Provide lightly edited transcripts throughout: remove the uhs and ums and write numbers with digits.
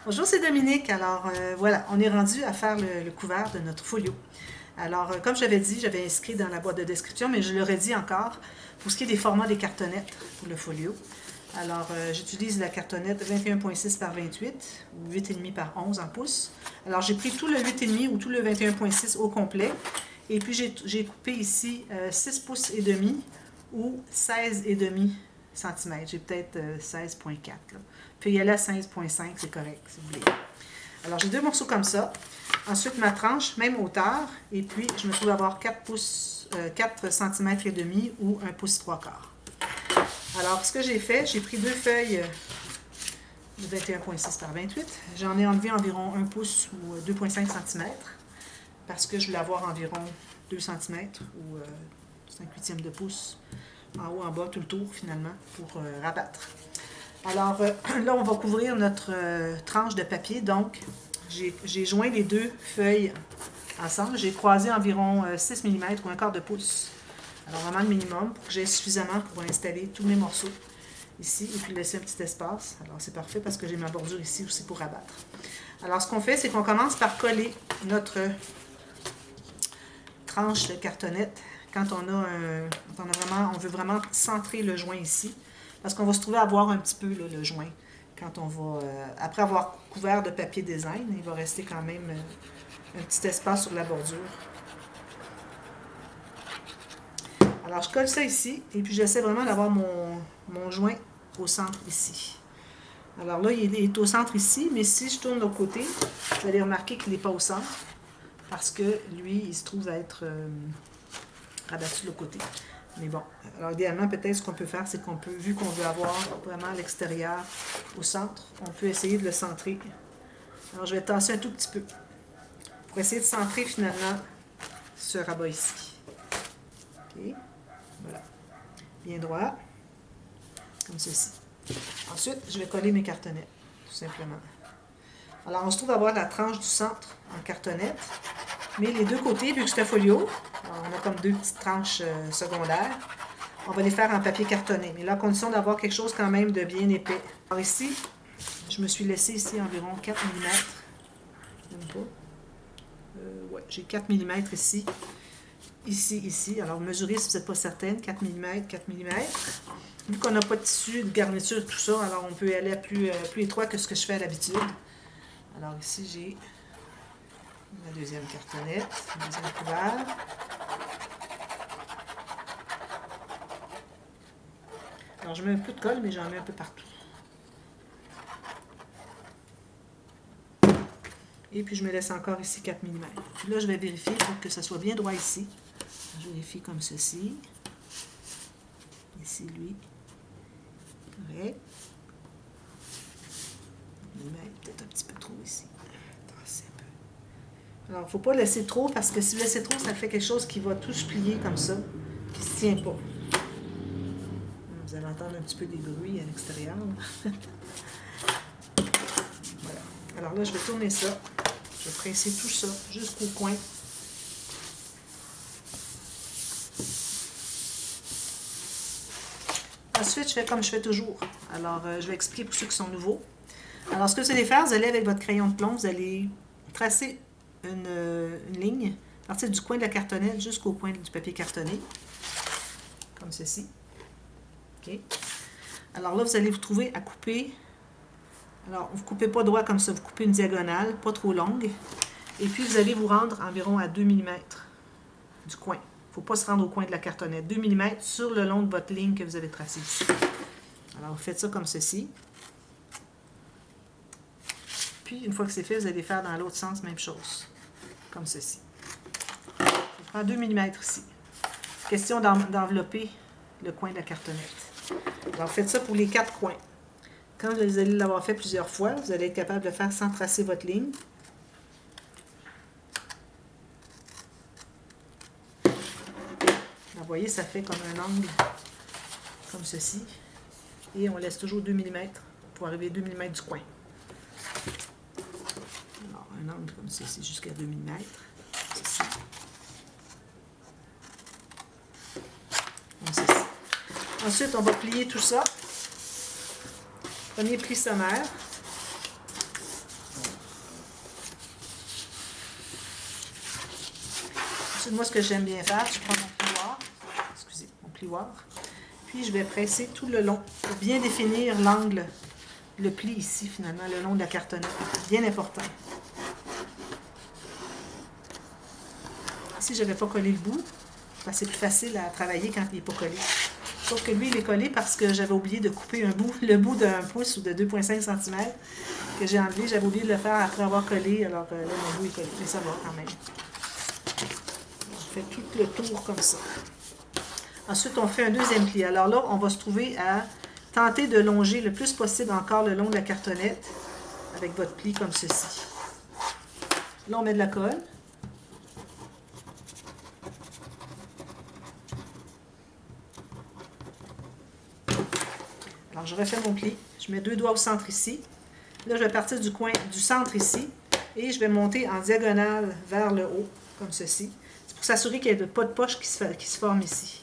Bonjour, c'est Dominique. Alors, voilà, on est rendu à faire le couvert de notre folio. Alors, comme je l'avais dit, j'avais inscrit dans la boîte de description, mais je l'aurais dit encore, pour ce qui est des formats des cartonnettes pour le folio. Alors, j'utilise la cartonnette 21,6 par 28 ou 8,5 par 11 en pouces. Alors, j'ai pris tout le 8,5 ou tout le 21,6 au complet. Et puis, j'ai coupé ici 6 pouces et demi ou 16,5 cm. J'ai peut-être 16,4. Puis y aller à 16,5, c'est correct, si vous voulez. Alors, j'ai deux morceaux comme ça. Ensuite, ma tranche, même hauteur. Et puis, je me trouve avoir 4 pouces, 4 cm et demi ou 1 pouce 3 quarts. Alors, ce que j'ai fait, j'ai pris deux feuilles de 21,6 par 28. J'en ai enlevé environ 1 pouce ou 2,5 cm parce que je voulais avoir environ 2 cm ou 5/8 de pouce en haut, en bas, tout le tour finalement pour rabattre. Alors là, on va couvrir notre tranche de papier. Donc, j'ai joint les deux feuilles ensemble. J'ai croisé environ 6 mm ou un quart de pouce. Alors, vraiment le minimum pour que j'ai suffisamment pour installer tous mes morceaux ici et puis laisser un petit espace. Alors, c'est parfait parce que j'ai ma bordure ici aussi pour rabattre. Alors, ce qu'on fait, c'est qu'on commence par coller notre tranche de cartonnette quand on veut vraiment centrer le joint ici. Parce qu'on va se trouver à voir un petit peu là, le joint. Quand on va, après avoir couvert de papier design, il va rester quand même un petit espace sur la bordure. Alors, je colle ça ici, et puis j'essaie vraiment d'avoir mon joint au centre ici. Alors là, il est au centre ici, mais si je tourne de l'autre côté, vous allez remarquer qu'il n'est pas au centre, parce que lui, il se trouve à être rabattu de l'autre côté. Mais bon, alors idéalement, peut-être ce qu'on peut faire, c'est qu'on peut, vu qu'on veut avoir vraiment l'extérieur au centre, on peut essayer de le centrer. Alors je vais tasser un tout petit peu pour essayer de centrer finalement ce rabat ici. OK, voilà. Bien droit, comme ceci. Ensuite, je vais coller mes cartonnettes, tout simplement. Alors on se trouve à avoir la tranche du centre en cartonnette, mais les deux côtés, vu que c'est un folio, on a comme deux petites tranches secondaires. On va les faire en papier cartonné, mais là, à condition d'avoir quelque chose quand même de bien épais. Alors ici, je me suis laissé ici environ 4 mm. Même pas. Ouais, j'ai 4 mm ici. Ici. Alors, mesurez si vous n'êtes pas certaine. 4 mm, 4 mm. Vu qu'on n'a pas de tissu, de garniture, tout ça, alors on peut aller à plus étroit que ce que je fais à l'habitude. Alors ici, j'ai ma deuxième cartonnette, le deuxième couvert. Alors, je mets un peu de colle, mais j'en mets un peu partout. Et puis, je me laisse encore ici 4 mm. Puis là, je vais vérifier pour que ça soit bien droit ici. Je vérifie comme ceci. Ici, lui. Correct. Je mets peut-être un petit peu trop ici. Tasser un peu. Alors, il ne faut pas laisser trop, parce que si vous laissez trop, ça fait quelque chose qui va tout se plier comme ça, qui ne se tient pas. Vous allez entendre un petit peu des bruits à l'extérieur. Voilà. Alors là, je vais tourner ça. Je vais presser tout ça jusqu'au coin. Ensuite, je fais comme je fais toujours. Alors, je vais expliquer pour ceux qui sont nouveaux. Alors, ce que vous allez faire, vous allez avec votre crayon de plomb, vous allez tracer une ligne à partir du coin de la cartonnette jusqu'au coin du papier cartonné, comme ceci. OK? Alors là, vous allez vous trouver à couper. Alors, vous ne coupez pas droit comme ça, vous coupez une diagonale, pas trop longue. Et puis, vous allez vous rendre environ à 2 mm du coin. Il ne faut pas se rendre au coin de la cartonnette. 2 mm sur le long de votre ligne que vous avez tracée ici. Alors, vous faites ça comme ceci. Puis, une fois que c'est fait, vous allez faire dans l'autre sens, même chose. Comme ceci. Je prends 2 mm ici. Question d'envelopper le coin de la cartonnette. Alors, faites ça pour les 4 coins. Quand vous allez l'avoir fait plusieurs fois, vous allez être capable de le faire sans tracer votre ligne. Vous voyez, ça fait comme un angle, comme ceci. Et on laisse toujours 2 mm pour arriver à 2 mm du coin. Alors, un angle comme ceci jusqu'à 2 mm. Ceci. Comme ceci. Ensuite, on va plier tout ça. Premier pli sommaire. Ensuite, moi, ce que j'aime bien faire, je prends mon plioir, excusez, mon plioir, puis je vais presser tout le long pour bien définir l'angle, le pli ici, finalement, le long de la cartonnette. Bien important. Ici, je n'avais pas collé le bout, parce que c'est plus facile à travailler quand il n'est pas collé. Sauf que lui, il est collé parce que j'avais oublié de couper un bout, le bout d'1 pouce ou de 2,5 cm que j'ai enlevé. J'avais oublié de le faire après avoir collé, alors là, mon bout est collé. Mais ça va quand même. On fait tout le tour comme ça. Ensuite, on fait un deuxième pli. Alors là, on va se trouver à tenter de longer le plus possible encore le long de la cartonnette avec votre pli comme ceci. Là, on met de la colle. Alors, je refais mon pli. Je mets 2 doigts au centre ici. Là, je vais partir du coin du centre ici et je vais monter en diagonale vers le haut, comme ceci. C'est pour s'assurer qu'il n'y ait pas de poche qui se forme ici.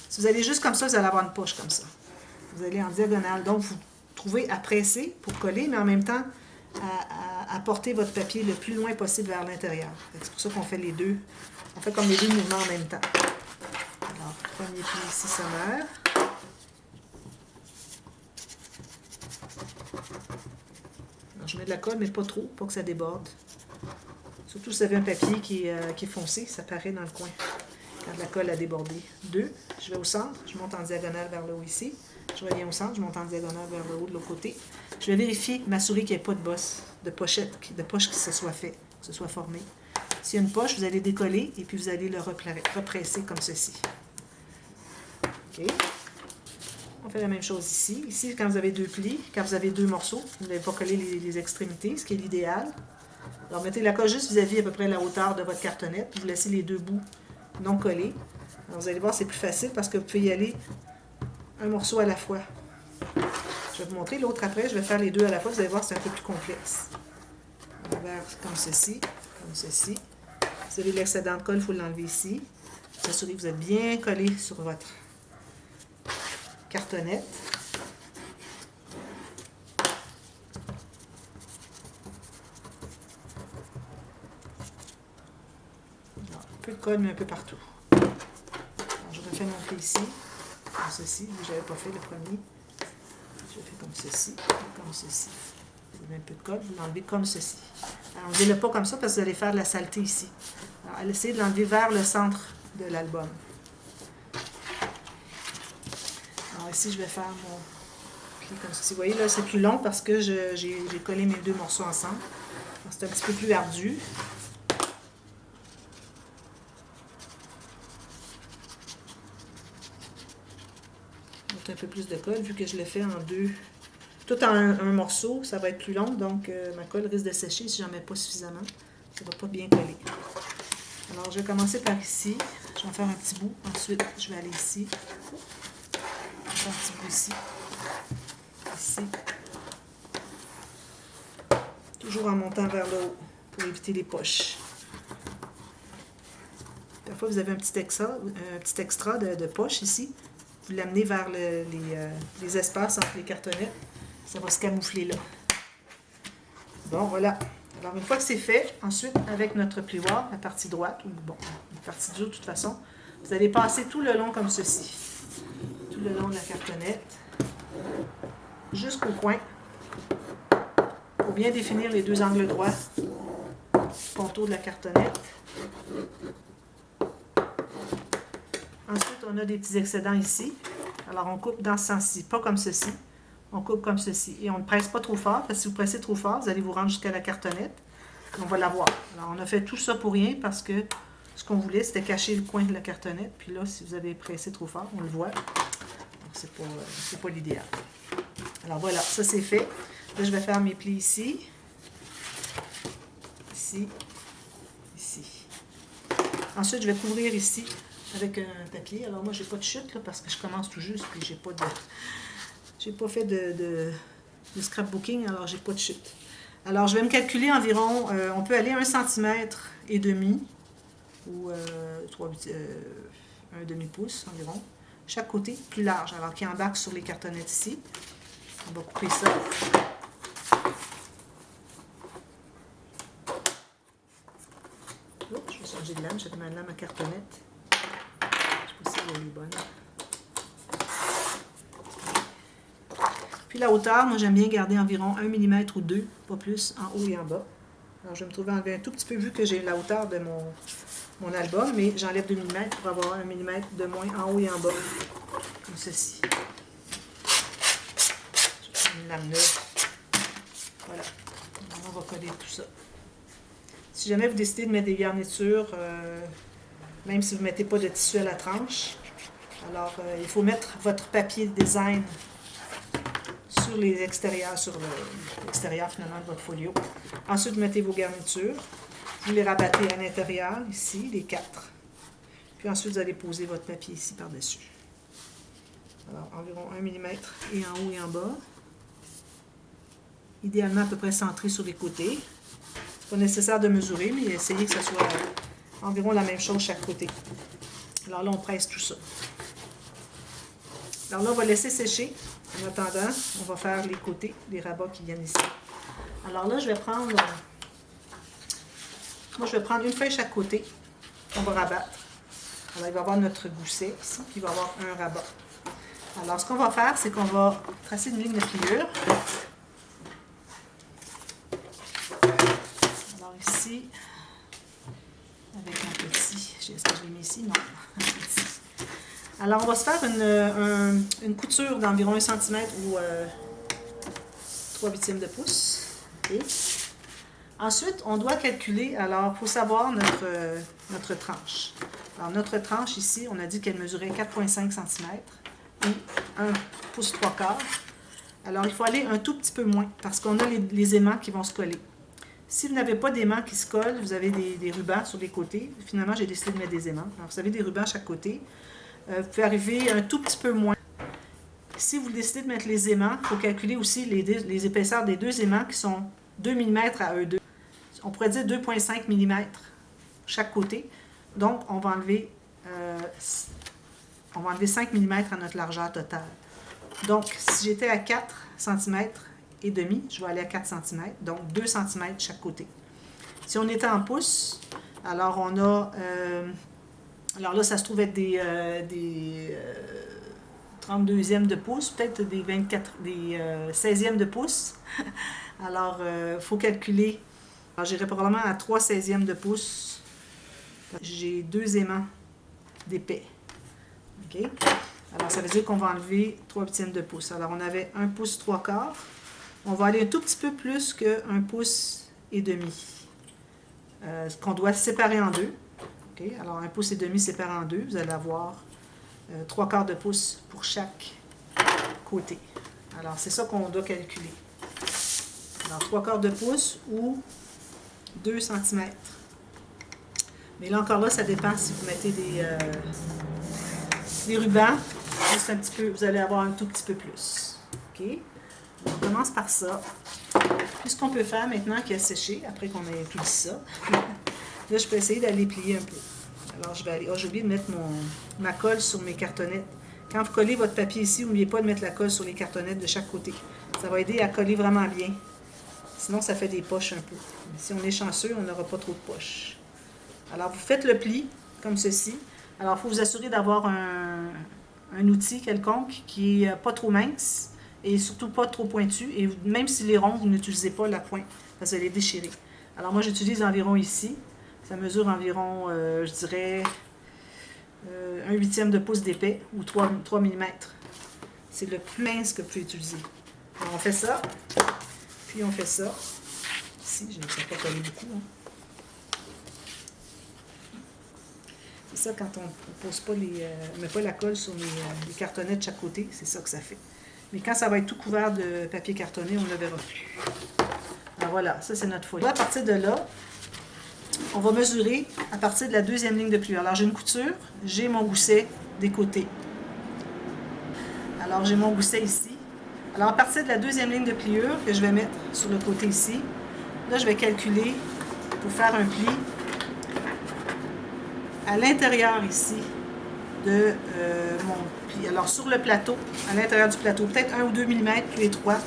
Si vous allez juste comme ça, vous allez avoir une poche comme ça. Vous allez en diagonale. Donc, vous trouvez à presser pour coller, mais en même temps, à porter votre papier le plus loin possible vers l'intérieur. C'est pour ça qu'on fait les deux. On fait comme les deux mouvements en même temps. Alors, premier pli ici sommaire. Alors, je mets de la colle, mais pas trop, pas que ça déborde. Surtout si vous avez un papier qui est foncé, ça paraît dans le coin quand la colle a débordé. 2, je vais au centre, je monte en diagonale vers le haut ici. Je reviens au centre, je monte en diagonale vers le haut de l'autre côté. Je vais vérifier, m'assurer qu'il n'y ait pas de bosse, de pochette, de poche qui se soit fait, que ce soit formé. S'il y a une poche, vous allez décoller et puis vous allez le represser comme ceci. OK. On fait la même chose ici. Ici, quand vous avez 2 plis, quand vous avez 2 morceaux, vous n'avez pas collé les extrémités, ce qui est l'idéal. Alors, mettez la colle juste vis-à-vis à peu près la hauteur de votre cartonnette, puis vous laissez les 2 bouts non collés. Alors, vous allez voir, c'est plus facile parce que vous pouvez y aller un morceau à la fois. Je vais vous montrer l'autre après, je vais faire les 2 à la fois, vous allez voir, c'est un peu plus complexe. On va faire comme ceci, comme ceci. Vous avez l'excédent de colle, il faut l'enlever ici. Vous assurez que vous êtes bien collé sur votre cartonnette. Alors, un peu de colle, mais un peu partout. Alors, je refais mon pli ici, comme ceci. Je n'avais pas fait le premier. Je fais comme ceci, comme ceci. Vous avez un peu de colle, vous l'enlevez comme ceci. Alors, enlevez-le pas comme ça parce que vous allez faire de la saleté ici. Alors, essayez de l'enlever vers le centre de l'album. Alors ici, je vais faire mon pli comme ceci. Vous voyez, là, c'est plus long parce que j'ai collé mes 2 morceaux ensemble. C'est un petit peu plus ardu. Un peu plus de colle, vu que je le fais en 2. Tout en un morceau, ça va être plus long, donc ma colle risque de sécher si j'en mets pas suffisamment. Ça ne va pas bien coller. Alors, je vais commencer par ici. Je vais en faire un petit bout. Ensuite, je vais aller ici. Je vais faire un petit bout ici. Ici. Toujours en montant vers le haut pour éviter les poches. Parfois, vous avez un petit extra de poche ici. Vous l'amenez vers les espaces entre les cartonnettes. Ça va se camoufler là. Bon, voilà. Alors, une fois que c'est fait, ensuite, avec notre plioir, la partie droite, ou bon, la partie dure de toute façon, vous allez passer tout le long comme ceci. Tout le long de la cartonnette. Jusqu'au coin. Pour bien définir les 2 angles droits. Contour de la cartonnette. Ensuite, on a des petits excédents ici. Alors, on coupe dans ce sens-ci, pas comme ceci. On coupe comme ceci. Et on ne presse pas trop fort, parce que si vous pressez trop fort, vous allez vous rendre jusqu'à la cartonnette. On va la voir. Alors, on a fait tout ça pour rien, parce que ce qu'on voulait, c'était cacher le coin de la cartonnette. Puis là, si vous avez pressé trop fort, on le voit. Donc, c'est pas l'idéal. Alors, voilà, ça c'est fait. Là, je vais faire mes plis ici. Ici. Ici. Ensuite, je vais couvrir ici avec un papier. Alors moi, j'ai pas de chute là, parce que je commence tout juste puis j'ai pas fait de scrapbooking, alors j'ai pas de chute. Alors je vais me calculer environ, on peut aller 1,5 cm ou un demi-pouce environ. Chaque côté plus large, alors qui embarque sur les cartonnettes ici. On va couper ça. Oh, je vais changer de lame. J'avais ma lame à cartonnette. Je ne sais pas si elle est bonne. Puis la hauteur, moi j'aime bien garder environ 1 mm ou 2, pas plus, en haut et en bas. Alors je vais me trouver enlever un tout petit peu vu que j'ai la hauteur de mon album, mais j'enlève 2 mm pour avoir 1 mm de moins en haut et en bas, comme ceci. Je vais prendre une lame neuve. Voilà. On va coller tout ça. Si jamais vous décidez de mettre des garnitures, même si vous ne mettez pas de tissu à la tranche, alors il faut mettre votre papier de design sur les extérieurs, sur l'extérieur finalement de votre folio. Ensuite, vous mettez vos garnitures. Vous les rabattez à l'intérieur, ici, les 4. Puis ensuite, vous allez poser votre papier ici par-dessus. Alors, environ 1 mm et en haut et en bas. Idéalement, à peu près centré sur les côtés. C'est pas nécessaire de mesurer, mais essayez que ce soit environ la même chose chaque côté. Alors là, on presse tout ça. Alors là, on va laisser sécher. En attendant, on va faire les côtés, les rabats qui viennent ici. Alors là, je vais prendre une feuille chaque côté qu'on va rabattre. Alors, il va y avoir notre gousset ici, puis il va y avoir un rabat. Alors, ce qu'on va faire, c'est qu'on va tracer une ligne de pliure. Alors ici, avec un petit, est-ce que je l'ai mis ici? Non, un petit. Alors, on va se faire une couture d'environ 1 cm ou 3/8 de pouce. Okay. Ensuite, on doit calculer, alors, il faut savoir notre tranche. Alors, notre tranche ici, on a dit qu'elle mesurait 4,5 cm ou 1 pouce 3/4. Alors, il faut aller un tout petit peu moins parce qu'on a les aimants qui vont se coller. Si vous n'avez pas d'aimants qui se collent, vous avez des rubans sur les côtés. Finalement, j'ai décidé de mettre des aimants. Alors, vous avez des rubans à chaque côté. Vous pouvez arriver un tout petit peu moins. Si vous décidez de mettre les aimants, il faut calculer aussi les épaisseurs des deux aimants qui sont 2 mm à E2. On pourrait dire 2,5 mm chaque côté. Donc, on va enlever 5 mm à notre largeur totale. Donc, si j'étais à 4 cm et demi, je vais aller à 4 cm. Donc, 2 cm chaque côté. Si on était en pouces, alors on a... alors là, ça se trouve être des 32e de pouce, peut-être des 16e de pouce. Alors, il faut calculer. Alors, j'irai probablement à 3 16e de pouce. J'ai 2 aimants d'épais. OK? Alors, ça veut dire qu'on va enlever 3/8 de pouce. Alors, on avait 1 pouce 3/4. On va aller un tout petit peu plus que 1 pouce et demi. Qu'on doit séparer en deux. Okay. Alors, 1 pouce et demi séparé en deux, vous allez avoir 3/4 de pouce pour chaque côté. Alors, c'est ça qu'on doit calculer. Alors, 3/4 de pouce ou 2 cm. Mais là, encore là, ça dépend si vous mettez des rubans. Juste un petit peu, vous allez avoir un tout petit peu plus. OK? On commence par ça. Puis, ce qu'on peut faire maintenant qu'il a séché, après qu'on ait tout dit ça, là, je peux essayer d'aller plier un peu. Alors, je vais aller... Oh, j'ai oublié de mettre ma colle sur mes cartonnettes. Quand vous collez votre papier ici, n'oubliez pas de mettre la colle sur les cartonnettes de chaque côté. Ça va aider à coller vraiment bien. Sinon, ça fait des poches un peu. Mais si on est chanceux, on n'aura pas trop de poches. Alors, vous faites le pli, comme ceci. Alors, il faut vous assurer d'avoir un outil quelconque qui n'est pas trop mince et surtout pas trop pointu. Et même s'il est rond, vous n'utilisez pas la pointe, parce que vous allez déchirer. Alors, moi, j'utilise environ ici. Ça mesure environ, je dirais, 1/8 de pouce d'épais ou 3 mm. C'est le plus mince que vous pouvez utiliser. Alors, on fait ça, puis on fait ça. Ici, je ne sais pas coller beaucoup. Hein. C'est ça, quand on ne pose pas met pas la colle sur les cartonnettes de chaque côté, c'est ça que ça fait. Mais quand ça va être tout couvert de papier cartonné, on ne le verra plus. Alors voilà, ça c'est notre folie. À partir de là, on va mesurer à partir de la deuxième ligne de pliure. Alors j'ai une couture, j'ai mon gousset des côtés. Alors j'ai mon gousset ici. Alors à partir de la deuxième ligne de pliure que je vais mettre sur le côté ici, là je vais calculer pour faire un pli à l'intérieur ici de mon pli. Alors sur le plateau, à l'intérieur du plateau, peut-être 1 ou 2 mm plus étroit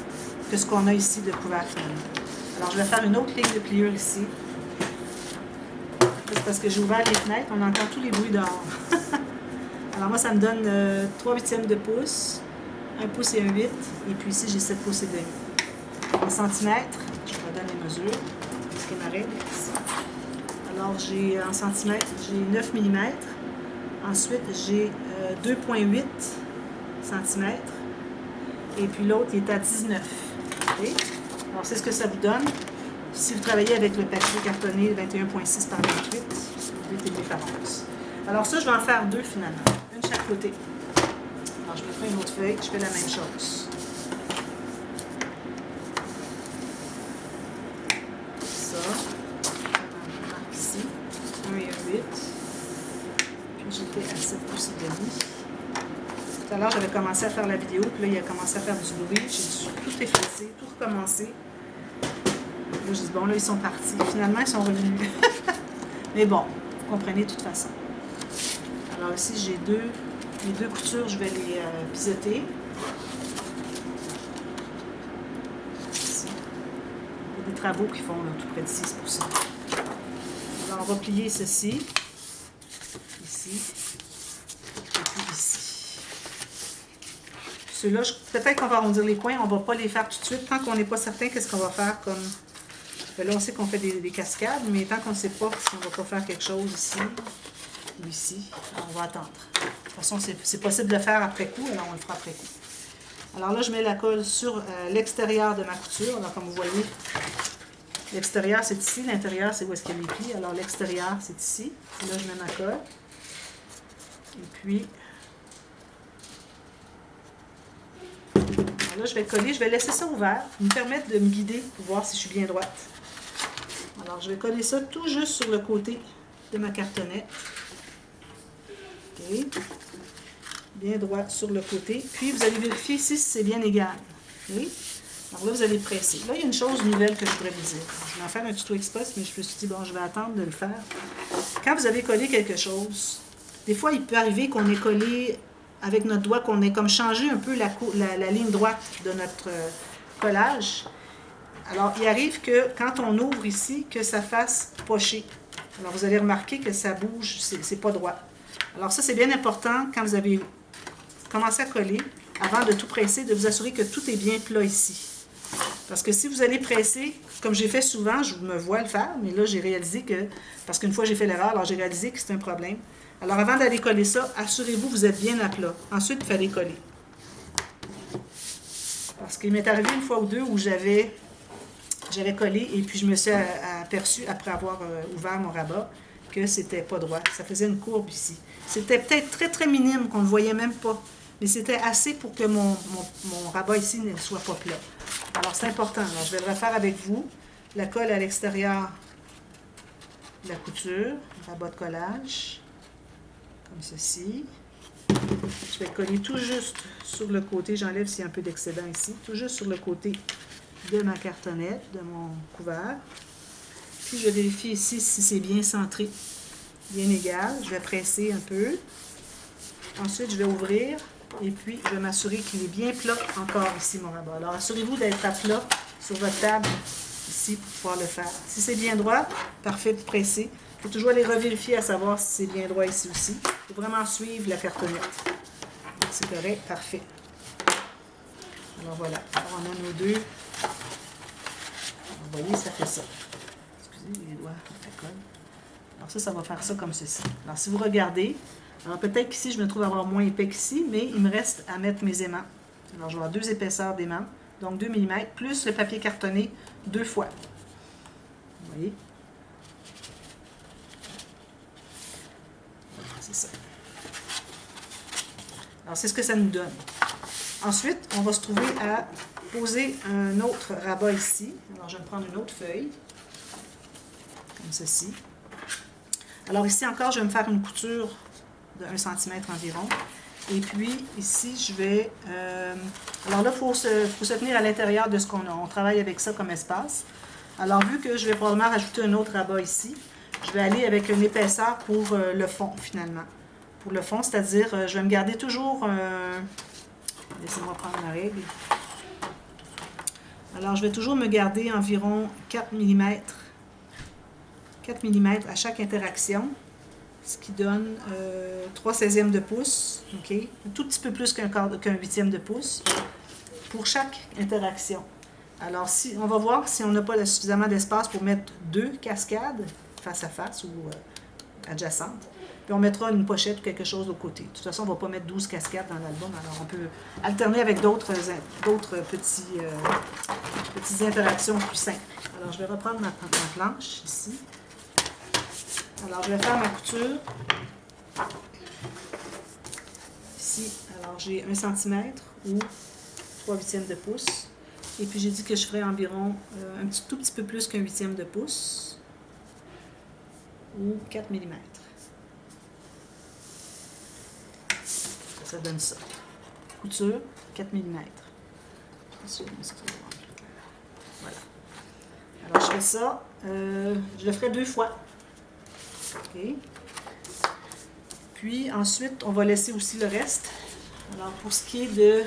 que ce qu'on a ici de couvert finalement. Alors je vais faire une autre ligne de pliure ici. c'est parce que j'ai ouvert les fenêtres, on entend tous les bruits dehors. Alors moi, ça me donne 3/8 de pouce, 1 pouce et 1/8, et puis ici, j'ai 7 pouces et demi. En centimètres, je vous redonne les mesures, ce qui est ma règle ici. Alors, j'ai en centimètres, j'ai 9 mm. Ensuite, j'ai 2,8 cm. Et puis l'autre, il est à 19. Okay? Alors, c'est ce que ça vous donne. Si vous travaillez avec le papier cartonné 21,6 par 28, 8,5 par 11. Alors ça, je vais en faire deux finalement. Une de chaque côté. Alors, je me fais une autre feuille, je fais la même chose. Ça. Je marque ici. 1 et 1,8. Puis j'étais à 7 pouces et demi. Tout à l'heure, j'avais commencé à faire la vidéo, puis là, il a commencé à faire du bruit. J'ai tout effacé, tout recommencé. Là, je dis, bon, là, ils sont partis. Finalement, ils sont revenus. Mais bon, vous comprenez de toute façon. Alors ici, j'ai les deux coutures, je vais les biseauter. Ici. Il y a des travaux qui font là, tout près de 6 %. Alors, on va plier ceci. Ici. Et puis ici. Ceux-là, peut-être qu'on va arrondir les coins, on ne va pas les faire tout de suite. Tant qu'on n'est pas certain qu'est-ce qu'on va faire comme... Là, on sait qu'on fait des cascades, mais tant qu'on ne sait pas si on ne va pas faire quelque chose ici ou ici, on va attendre. De toute façon, c'est possible de le faire après coup, alors on le fera après coup. Alors là, je mets la colle sur l'extérieur de ma couture. Alors, comme vous voyez, l'extérieur, c'est ici. L'intérieur, c'est où est-ce qu'il y a les plis. Alors, l'extérieur, c'est ici. Et là, je mets ma colle. Et puis... Alors là, je vais coller. Je vais laisser ça ouvert pour me permettre de me guider pour voir si je suis bien droite. Alors, je vais coller ça tout juste sur le côté de ma cartonnette. OK. Bien droit sur le côté. Puis, vous allez vérifier ici si c'est bien égal. OK. Alors là, vous allez presser. Là, il y a une chose nouvelle que je voudrais vous dire. Je vais en faire un tuto express, mais je me suis dit, bon, je vais attendre de le faire. Quand vous avez collé quelque chose, des fois, il peut arriver qu'on ait collé avec notre doigt, qu'on ait comme changé un peu la ligne droite de notre collage. Alors, il arrive que quand on ouvre ici, que ça fasse pocher. Alors, vous allez remarquer que ça bouge, c'est pas droit. Alors, ça, c'est bien important quand vous avez commencé à coller, avant de tout presser, de vous assurer que tout est bien plat ici. Parce que si vous allez presser, comme j'ai fait souvent, je me vois le faire, mais là, j'ai réalisé que, parce qu'une fois, j'ai fait l'erreur, alors j'ai réalisé que c'est un problème. Alors, avant d'aller coller ça, assurez-vous que vous êtes bien à plat. Ensuite, il fallait coller. Parce qu'il m'est arrivé une fois ou deux où j'avais collé et puis je me suis aperçue, après avoir ouvert mon rabat, que c'était pas droit. Ça faisait une courbe ici. C'était peut-être très, très minime, qu'on ne voyait même pas. Mais c'était assez pour que mon rabat ici ne soit pas plat. Alors, c'est important. Alors, je vais le refaire avec vous. La colle à l'extérieur de la couture, rabat de collage, comme ceci. Je vais coller tout juste sur le côté. J'enlève s'il y a un peu d'excédent ici. Tout juste sur le côté de ma cartonnette, de mon couvert. Puis, je vérifie ici si c'est bien centré, bien égal. Je vais presser un peu. Ensuite, je vais ouvrir. Et puis, je vais m'assurer qu'il est bien plat encore ici, mon rabat. Alors, assurez-vous d'être à plat sur votre table ici pour pouvoir le faire. Si c'est bien droit, parfait, vous pressez. Il faut toujours aller revérifier à savoir si c'est bien droit ici aussi. Il faut vraiment suivre la cartonnette. C'est correct, parfait. Alors voilà, alors on a nos deux. Vous voyez, ça fait ça. Excusez les doigts, la colle. Alors ça va faire ça comme ceci. Alors si vous regardez, alors peut-être qu'ici, je me trouve à avoir moins épais qu'ici, mais il me reste à mettre mes aimants. Alors je vais avoir 2 épaisseurs d'aimants, donc 2 mm, plus le papier cartonné 2 fois. Vous voyez? C'est ça. Alors c'est ce que ça nous donne. Ensuite, on va se trouver à poser un autre rabat ici. Alors je vais prendre une autre feuille, comme ceci. Alors ici encore, je vais me faire une couture de 1 cm environ. Et puis, ici, je vais... alors là, il faut se tenir à l'intérieur de ce qu'on a. On travaille avec ça comme espace. Alors, vu que je vais probablement rajouter un autre rabat ici, je vais aller avec une épaisseur pour le fond, finalement. Pour le fond, c'est-à-dire, je vais me garder toujours... laissez-moi prendre ma règle. Alors, je vais toujours me garder environ 4 mm 4 mm à chaque interaction, ce qui donne 3/16 de pouce, ok? Un tout petit peu plus qu'un 1/8 de pouce pour chaque interaction. Alors, on va voir si on n'a pas suffisamment d'espace pour mettre 2 cascades face à face ou adjacentes. Puis on mettra une pochette ou quelque chose de côté. De toute façon, on ne va pas mettre 12 cascades dans l'album, alors on peut alterner avec d'autres petites interactions plus simples. Alors, je vais reprendre ma planche ici. Alors, je vais faire ma couture. Ici, alors j'ai 1 cm ou 3/8 de pouce. Et puis, j'ai dit que je ferais environ tout petit peu plus qu'1/8 de pouce ou 4 mm. Ça donne ça. Couture, 4 mm. Voilà. Alors, je fais ça. Je le ferai 2 fois. OK. Puis, ensuite, on va laisser aussi le reste. Alors, pour ce qui est de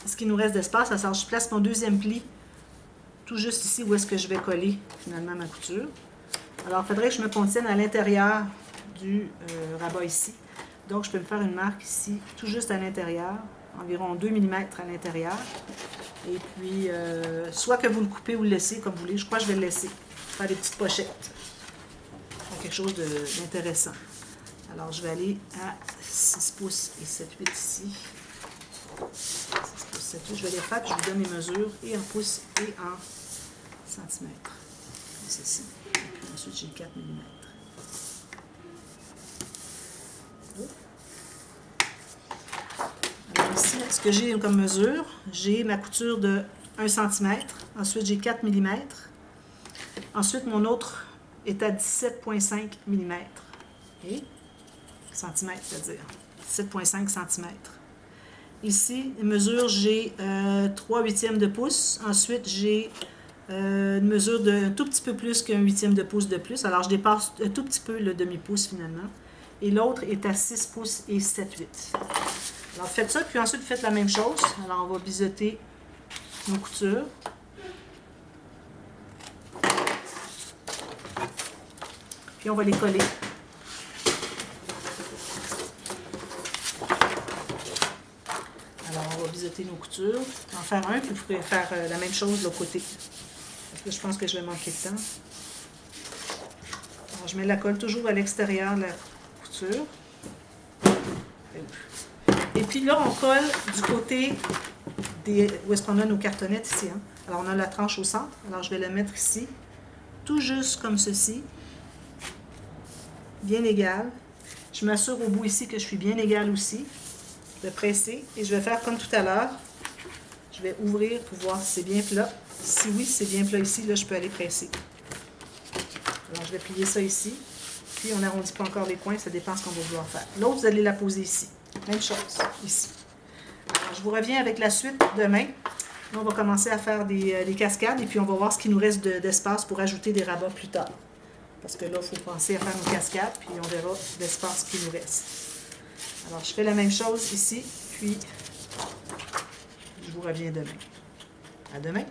ce qui nous reste d'espace, alors je place mon deuxième pli tout juste ici où est-ce que je vais coller finalement ma couture. Alors, il faudrait que je me contienne à l'intérieur du rabat ici. Donc, je peux me faire une marque ici, tout juste à l'intérieur, environ 2 mm à l'intérieur. Et puis, soit que vous le coupez ou le laissez comme vous voulez. Je crois que je vais le laisser. Faire des petites pochettes. Faire quelque chose d'intéressant. Alors, je vais aller à 6 pouces et 7/8 ici. 6 pouces, 7/8. Je vais les faire, puis je vous donne mes mesures, et en pouces et en centimètres. C'est ici. Et puis ensuite, j'ai 4 mm. Alors ici, ce que j'ai comme mesure, j'ai ma couture de 1 cm. Ensuite, j'ai 4 mm. Ensuite, mon autre est à 17,5 mm. Et centimètres, c'est-à-dire 17,5 cm. Ici, mesure, j'ai 3/8 de pouce. Ensuite, j'ai une mesure de tout petit peu plus qu'1/8 de pouce de plus. Alors, je dépasse un tout petit peu le demi-pouce finalement. Et l'autre est à 6 pouces et 7/8. Alors, faites ça, puis ensuite, faites la même chose. Alors, on va biseauter nos coutures. Puis, on va les coller. Alors, on va biseauter nos coutures. En faire un, puis vous pouvez faire la même chose de l'autre côté. Parce que je pense que je vais manquer de temps. Alors, je mets la colle toujours à l'extérieur de la couture. Et puis là, on colle du côté où est-ce qu'on a nos cartonnettes ici. Hein? Alors, on a la tranche au centre. Alors, je vais la mettre ici, tout juste comme ceci. Bien égal. Je m'assure au bout ici que je suis bien égale aussi. Je vais presser et je vais faire comme tout à l'heure. Je vais ouvrir pour voir si c'est bien plat. Si oui, c'est bien plat ici, là, je peux aller presser. Alors, je vais plier ça ici. Puis, on n'arrondit pas encore les coins, ça dépend ce qu'on va vouloir faire. L'autre, vous allez la poser ici. Même chose, ici. Alors, je vous reviens avec la suite demain. Là, on va commencer à faire des cascades et puis on va voir ce qu'il nous reste d'espace pour ajouter des rabats plus tard. Parce que là, il faut penser à faire une cascade, puis on verra l'espace qui nous reste. Alors, je fais la même chose ici, puis je vous reviens demain. À demain!